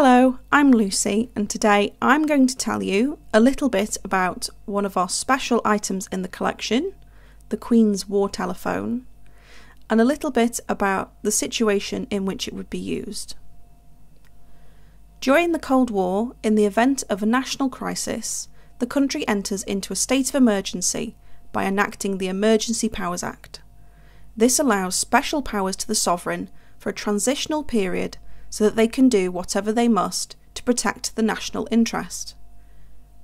Hello, I'm Lucy, and today I'm going to tell you a little bit about one of our special items in the collection, the Queen's War Telephone, and a little bit about the situation in which it would be used. During the Cold War, in the event of a national crisis, the country enters into a state of emergency by enacting the Emergency Powers Act. This allows special powers to the sovereign for a transitional period so that they can do whatever they must to protect the national interest.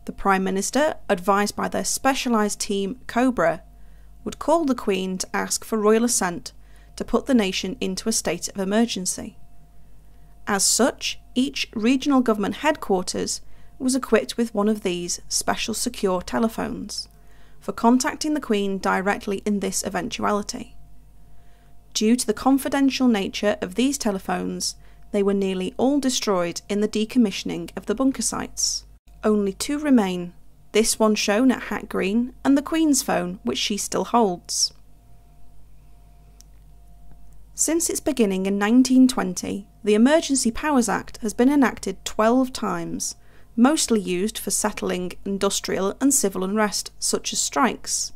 The Prime Minister, advised by their specialised team COBRA, would call the Queen to ask for royal assent to put the nation into a state of emergency. As such, each regional government headquarters was equipped with one of these special secure telephones for contacting the Queen directly in this eventuality. Due to the confidential nature of these telephones, they were nearly all destroyed in the decommissioning of the bunker sites. Only two remain, this one shown at Hat Green and the Queen's phone, which she still holds. Since its beginning in 1920, the Emergency Powers Act has been enacted 12 times, mostly used for settling industrial and civil unrest, such as strikes.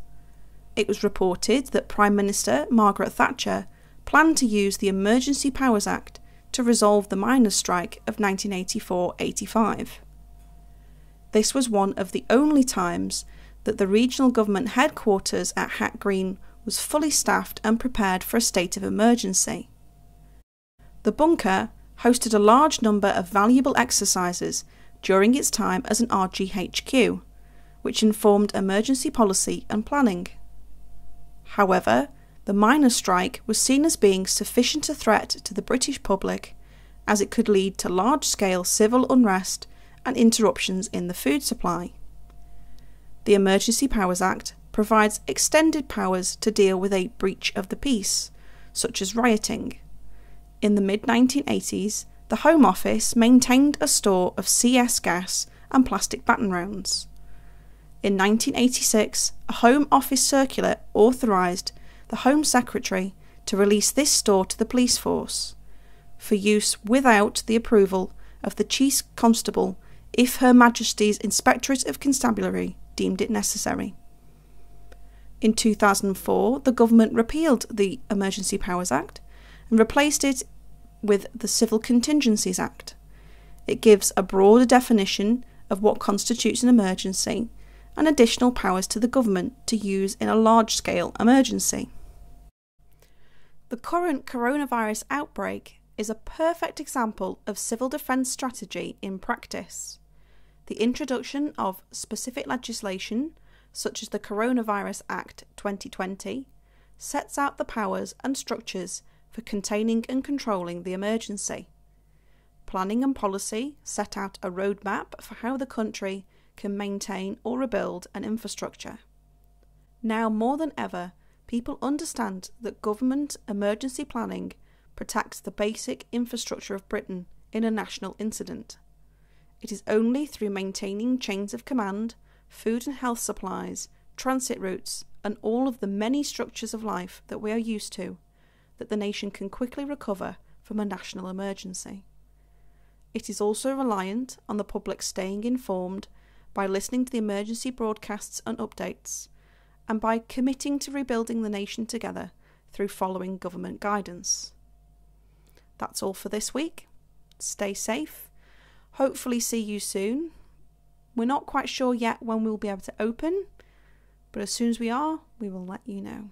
It was reported that Prime Minister Margaret Thatcher planned to use the Emergency Powers Act to resolve the miners' strike of 1984-85. This was one of the only times that the regional government headquarters at Hat Green was fully staffed and prepared for a state of emergency. The bunker hosted a large number of valuable exercises during its time as an RGHQ, which informed emergency policy and planning. However, the miners' strike was seen as being sufficient a threat to the British public, as it could lead to large-scale civil unrest and interruptions in the food supply. The Emergency Powers Act provides extended powers to deal with a breach of the peace, such as rioting. In the mid-1980s, the Home Office maintained a store of CS gas and plastic baton rounds. In 1986, a Home Office circular authorised the Home Secretary to release this store to the police force, for use without the approval of the Chief Constable if Her Majesty's Inspectorate of Constabulary deemed it necessary. In 2004, the government repealed the Emergency Powers Act and replaced it with the Civil Contingencies Act. It gives a broader definition of what constitutes an emergency and additional powers to the government to use in a large-scale emergency. The current coronavirus outbreak is a perfect example of civil defence strategy in practice. The introduction of specific legislation, such as the Coronavirus Act 2020, sets out the powers and structures for containing and controlling the emergency. Planning and policy set out a roadmap for how the country can maintain or rebuild an infrastructure. Now more than ever, people understand that government emergency planning protects the basic infrastructure of Britain in a national incident. It is only through maintaining chains of command, food and health supplies, transit routes, and all of the many structures of life that we are used to, that the nation can quickly recover from a national emergency. It is also reliant on the public staying informed by listening to the emergency broadcasts and updates, and by committing to rebuilding the nation together through following government guidance. That's all for this week. Stay safe. Hopefully see you soon. We're not quite sure yet when we'll be able to open, but as soon as we are, we will let you know.